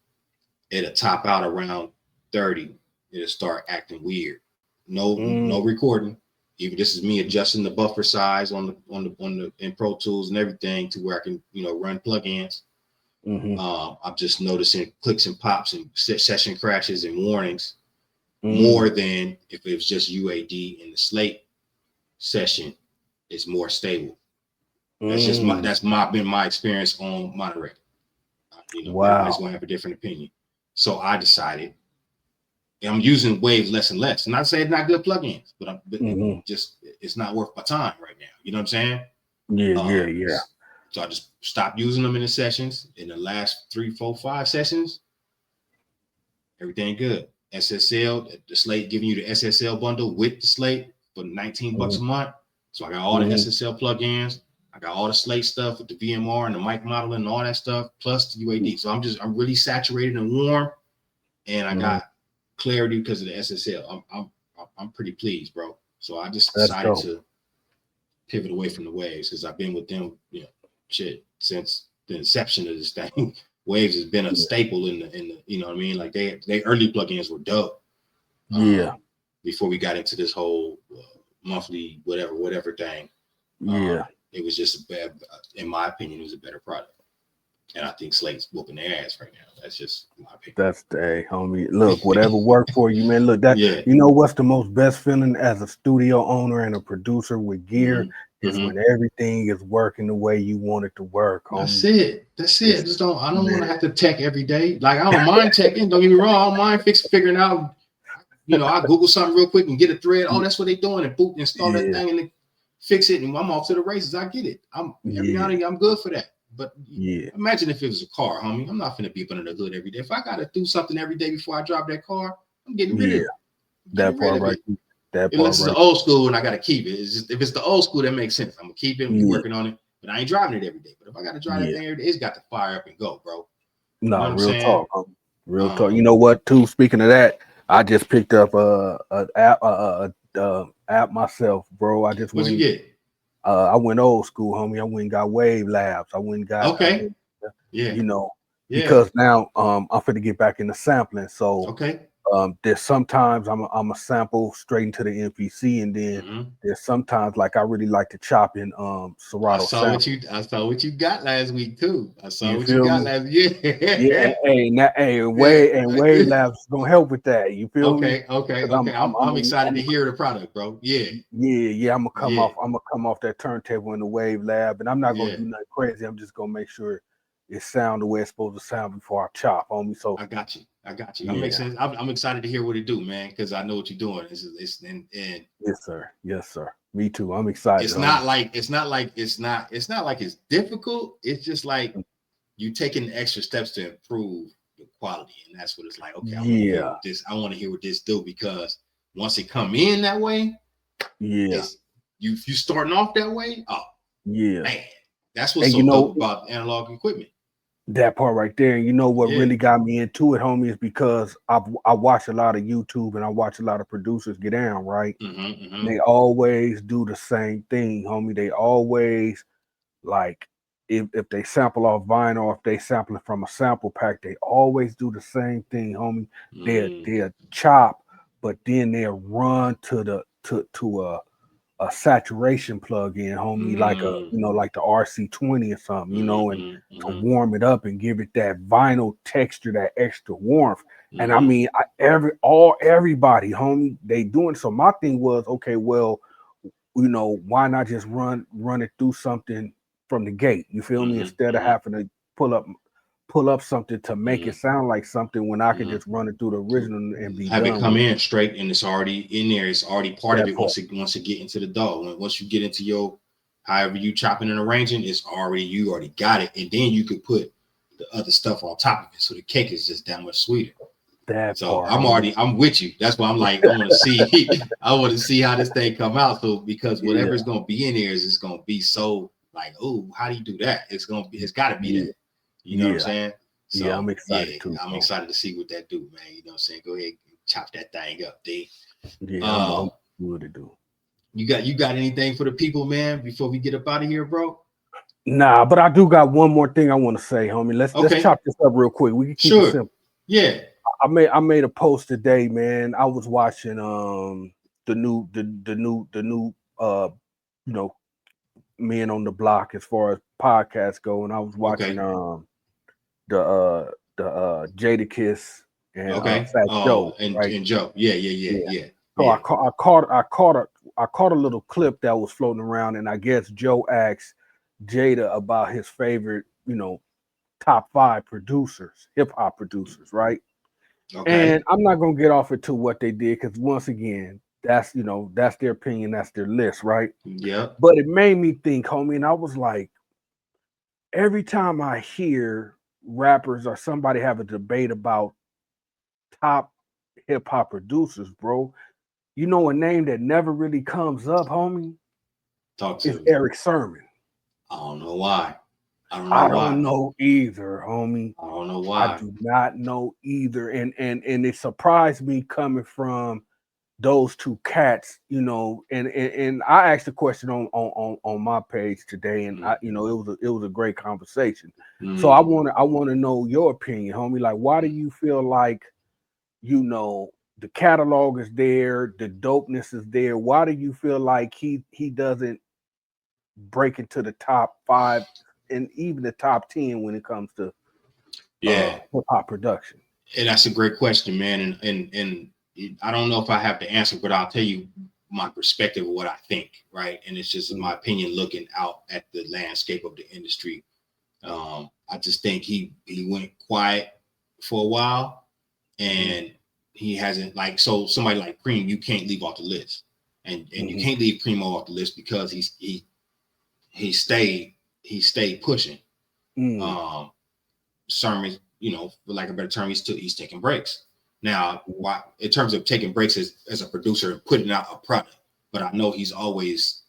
[SPEAKER 3] it'll top out around 30. It'll start acting weird. No recording. Even this is me adjusting the buffer size on the in Pro Tools and everything to where I can run plugins. I'm just noticing clicks and pops and session crashes and warnings more than if it was just UAD in the Slate session. It's more stable. That's been my experience on Monterey. Everybody's gonna have a different opinion. So I decided I'm using Waves less and less. Not saying it's not good plugins, but it's not worth my time right now. You know what I'm saying? Yeah. So I just stopped using them in the sessions. In the last 3, 4, 5 sessions, everything good. SSL, the Slate giving you the SSL bundle with the Slate for $19 a month. So I got all the SSL plugins. I got all the Slate stuff with the VMR and the mic modeling and all that stuff, plus the UAD. So I'm really saturated and warm, and I got clarity because of the SSL. I'm pretty pleased, bro. So I just decided to pivot away from the Waves because I've been with them, since the inception of this thing. Waves has been a staple in the you know what I mean? Like they early plugins were dope. before we got into this whole monthly whatever thing. It was just a bad, in my opinion, it was a better product. And I think Slate's whooping their ass right now. That's just my opinion.
[SPEAKER 4] That's the homie. Look, whatever worked for you, man. Look, that you know what's the most best feeling as a studio owner and a producer with gear is when everything is working the way you want it to work. Homie.
[SPEAKER 3] That's it. I don't want to have to tech every day. Like I don't mind teching. Don't get me wrong. I don't mind figuring out. You know, I Google something real quick and get a thread. Oh, that's what they're doing, and boop, install that thing and fix it, and I'm off to the races. I get it. Every now and again, I'm good for that. But imagine if it was a car, homie. I'm not finna be up under the hood every day. If I gotta do something every day before I drop that car, I'm getting rid of it.
[SPEAKER 4] That part right.
[SPEAKER 3] Unless it's the old school and I gotta keep it. It's just if it's the old school, that makes sense. I'm gonna keep it, be working on it, but I ain't driving it every day. But if I gotta drive that thing every day, it's got to fire up and go, bro.
[SPEAKER 4] No, real talk, homie. Real talk. You know what? Too. Speaking of that, I just picked up an app myself, bro.
[SPEAKER 3] What'd you get?
[SPEAKER 4] I went old school, homie. I went and got Wave Labs. I went and got you know, because now I'm finna get back into sampling. So there's sometimes I'm a sample straight into the MPC, and then there's sometimes like I really like to chop in Serato.
[SPEAKER 3] I saw what you got last week too. I saw what you got last week.
[SPEAKER 4] Wave Labs is gonna help with that. You feel me?
[SPEAKER 3] Okay. I'm excited to hear the product, bro. I'm
[SPEAKER 4] gonna come off that turntable in the Wave Lab, and I'm not gonna do nothing crazy. I'm just gonna make sure it sound the way it's supposed to sound before I chop, homie. So
[SPEAKER 3] I got you. That makes sense. I'm excited to hear what it do, man, because I know what you're doing.
[SPEAKER 4] Yes, sir. Me too. I'm excited.
[SPEAKER 3] It's not like it's difficult. It's just like you taking extra steps to improve the quality, and that's what it's like. Okay, I want to hear what this do, because once it come in that way, you starting off that way. Oh, man, that's what's so dope about analog equipment.
[SPEAKER 4] That part right there. And you know what really got me into it, homie, is because I watch a lot of YouTube and I watch a lot of producers get down, right? They always do the same thing, homie. They always, like, if they sample off vinyl, if they sampling from a sample pack, they always do the same thing, homie. They'll chop, but then they'll run to a saturation plug-in, homie, like like the RC20 or something, and to warm it up and give it that vinyl texture, that extra warmth. And I mean, everybody, homie, they doing. So my thing was, okay, well, why not just run it through something from the gate? You feel me? Instead of having to pull up something to make it sound like something, when I can just run it through the original and be
[SPEAKER 3] have
[SPEAKER 4] done
[SPEAKER 3] it come in straight, and it's already in there. It's already part of it once it get into the dog. Once you get into your however you chopping and arranging, you already got it, and then you could put the other stuff on top of it, so the cake is just that much sweeter. I'm with you. That's why I'm like, I want to see how this thing come out. So because whatever's gonna be in there is gonna be so like, oh, how do you do that? It's got to be that. You know what I'm saying? So,
[SPEAKER 4] I'm excited too.
[SPEAKER 3] I'm excited to see what that do, man. You know what I'm saying? Go ahead and chop that thing up, D.
[SPEAKER 4] I'm what to do.
[SPEAKER 3] You got anything for the people, man, before we get up out of here, bro?
[SPEAKER 4] Nah, but I do got one more thing I want to say, homie. Let's chop this up real quick. We can keep it simple.
[SPEAKER 3] Yeah.
[SPEAKER 4] I made a post today, man. I was watching the new Men on the Block as far as podcasts go, and I was watching the Jadakiss and Fat Joe,
[SPEAKER 3] and Joe. Yeah.
[SPEAKER 4] So I caught a little clip that was floating around, and I guess Joe asked Jada about his favorite, top 5 producers, hip hop producers, right? Okay. And I'm not gonna get off into what they did, because once again, that's their opinion, that's their list, right?
[SPEAKER 3] Yeah.
[SPEAKER 4] But it made me think, homie, and I was like, every time I hear rappers or somebody have a debate about top hip hop producers, bro, a name that never really comes up, homie, is Erick Sermon.
[SPEAKER 3] I don't know why.
[SPEAKER 4] I don't know either, homie.
[SPEAKER 3] I don't know why.
[SPEAKER 4] I do not know either. And it surprised me coming from those two cats, and I asked a question on my page today, and it was a great conversation. So I want to know your opinion, homie. Like, why do you feel like the catalog is there, the dopeness is there. Why do you feel like he doesn't break into the top 5 and even the top 10 when it comes to hip hop production?
[SPEAKER 3] And that's a great question, man. And I don't know if I have the answer, but I'll tell you my perspective of what I think, right? And it's just my opinion looking out at the landscape of the industry. I just think he went quiet for a while, and he hasn't, like, so somebody like Cream, you can't leave off the list, and you can't leave Primo off the list because he stayed pushing. Sermon, you know, for lack of a better term, he's taking breaks. Now, in terms of taking breaks as a producer and putting out a product, but I know he's always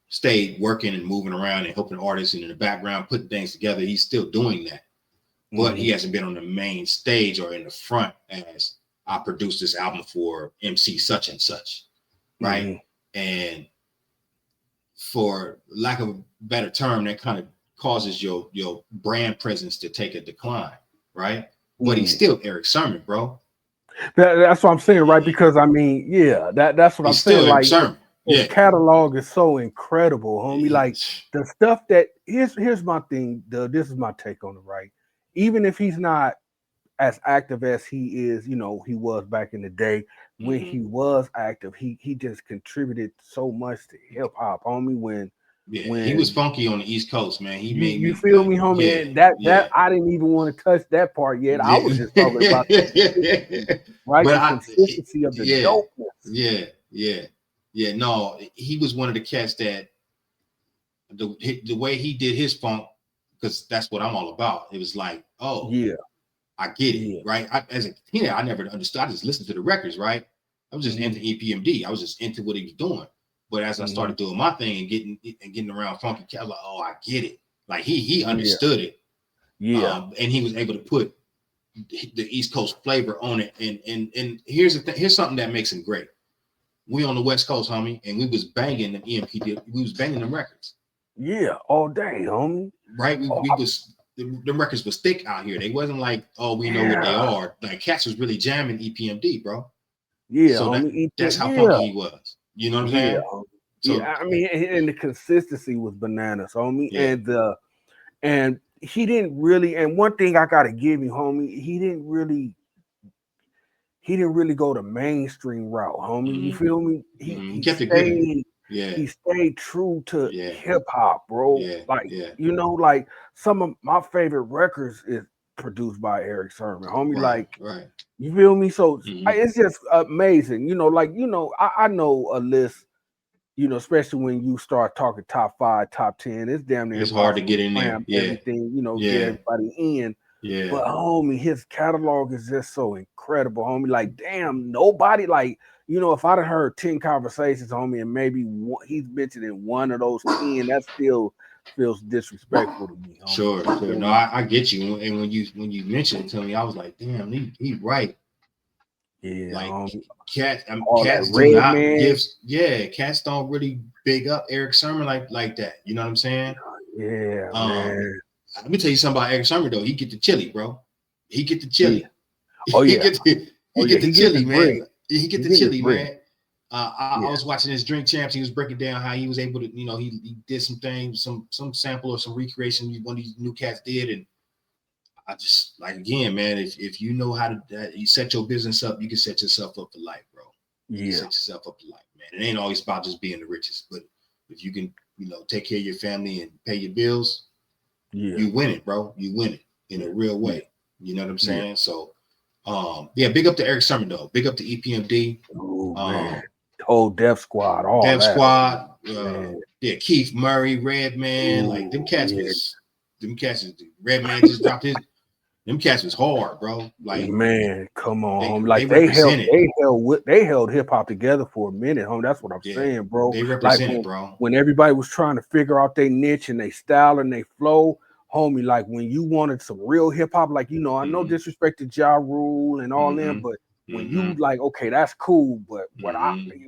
[SPEAKER 3] stayed working and moving around and helping artists and in the background, putting things together. He's still doing that, but he hasn't been on the main stage or in the front as I produced this album for MC such and such, right? And for lack of a better term, that kind of causes your brand presence to take a decline, right? But he's still Erick Sermon, bro.
[SPEAKER 4] That's what I'm saying, right? Because I mean, yeah, that's what I'm saying. Like, his catalog is so incredible, homie. Like the stuff that here's my thing. This is my take on it, right? Even if he's not as active as he is, you know, he was back in the day. When he was active, he just contributed so much to hip hop, homie. When
[SPEAKER 3] he was funky on the East Coast, man. He made
[SPEAKER 4] you feel me, homie. That I didn't even want to touch that part yet. I was just talking about right, the consistency of the dopeness. No, he was one of the cats that the way he did his funk, because that's what I'm all about. It was like, oh yeah, I get it, right? As a teenager, I never understood. I just listened to the records, right? I was just into EPMD. I was just into what he was doing. But as I started doing my thing and getting around funky cat, I was like, oh, I get it. Like he understood it. And he was able to put the East Coast flavor on it. And here's the thing. Here's something that makes him great. We on the West Coast, homie, and we was banging the EMP. We was banging them records. Yeah, all day, homie.
[SPEAKER 3] Right? The records was thick out here. They wasn't like, oh, we know what they are. Like cats was really jamming EPMD, bro. Yeah. So that's how funky he was. You know what I'm saying? So,
[SPEAKER 4] I mean, and the consistency was bananas, homie. And he didn't really. And one thing I gotta give him, homie, he didn't really go the mainstream route, homie. You feel me? He kept it good. He stayed true to hip hop, bro. You know, like some of my favorite records is produced by Erick Sermon, homie. Right. You feel me? So it's just amazing. You know, like, you know, I know a list, you know, especially when you start talking top 5, top 10, it's damn near
[SPEAKER 3] hard to get in there.
[SPEAKER 4] Everything, you know, get everybody in. Yeah. But homie, his catalog is just so incredible, homie. Like, damn, nobody, like, you know, if I'd have heard 10 conversations, homie, and maybe he's mentioned in one of those 10, that still feels disrespectful to me.
[SPEAKER 3] Homie. Sure. No, I get you. And when you mentioned it to me, I was like, damn, he right.
[SPEAKER 4] Yeah.
[SPEAKER 3] Like cats do not give. Yeah, cats don't really big up Erick Sermon like that. You know what I'm saying?
[SPEAKER 4] Yeah. Man.
[SPEAKER 3] Let me tell you something about Erick Sermon though. He get the chili, bro. He get the chili.
[SPEAKER 4] Oh yeah.
[SPEAKER 3] he get the chili, man. He get the chili, man. I was watching his Drink Champs. He was breaking down how he was able to, you know, he did some things, some sample or some recreation one of these new cats did, and I just, like, again, man, if you know how to you set your business up, you can set yourself up for life, bro. You set yourself up for life, man. It ain't always about just being the richest, but if you can, you know, take care of your family and pay your bills, you win it, bro. You win it in a real way. You know what I'm saying? Yeah. So, big up to Erick Sermon though. Big up to EPMD.
[SPEAKER 4] Man. Whole Def Squad, all
[SPEAKER 3] Def
[SPEAKER 4] that.
[SPEAKER 3] Squad. Keith Murray, Redman, like them cats was. Them cats, Redman just dropped his. Them cats was hard, bro. Like,
[SPEAKER 4] man, come on, they held hip hop together for a minute, home. That's what I'm saying, bro.
[SPEAKER 3] They represented, bro.
[SPEAKER 4] When everybody was trying to figure out their niche and their style and their flow, homie. Like when you wanted some real hip hop, like, you know, I know disrespect to Ja Rule and all them, but when you like, okay, that's cool, but what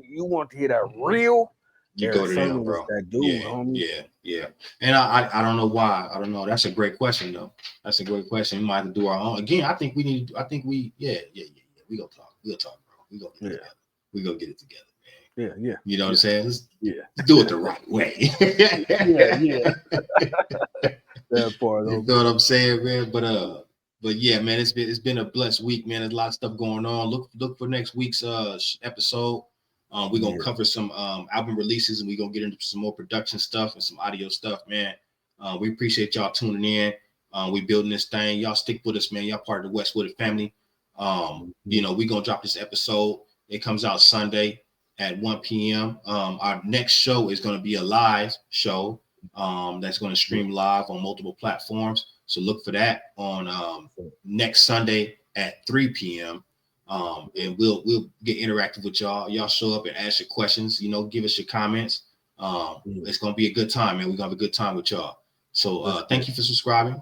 [SPEAKER 4] you want to hear that real.
[SPEAKER 3] You go to them, bro.
[SPEAKER 4] That dude, homie.
[SPEAKER 3] Yeah. And I don't know why. I don't know. That's a great question, though. That's a great question. We might have to do our own. Again, I think we need. We gonna talk. We'll talk, bro. We gonna get it together. We gonna get it together,
[SPEAKER 4] man. Yeah.
[SPEAKER 3] You know what I'm saying? Let's
[SPEAKER 4] do
[SPEAKER 3] it the right way.
[SPEAKER 4] That part.
[SPEAKER 3] You know what I'm saying, man? But yeah, man, it's been a blessed week, man. There's a lot of stuff going on. Look for next week's episode. We're gonna cover some album releases, and we're gonna get into some more production stuff and some audio stuff, man. We appreciate y'all tuning in. We building this thing. Y'all stick with us, man. Y'all part of the Westwood family. You know, we're gonna drop this episode. It comes out Sunday at 1 p.m. Our next show is gonna be a live show. That's gonna stream live on multiple platforms. So look for that on next Sunday at 3 p.m. And we'll get interactive with y'all. Y'all show up and ask your questions, you know, give us your comments. It's gonna be a good time, man. We're gonna have a good time with y'all. So thank you for subscribing.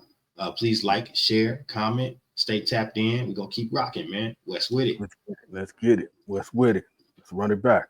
[SPEAKER 3] Please like, share, comment, stay tapped in. We're gonna keep rocking, man. West with it.
[SPEAKER 4] Let's get it. West with it. Let's run it back.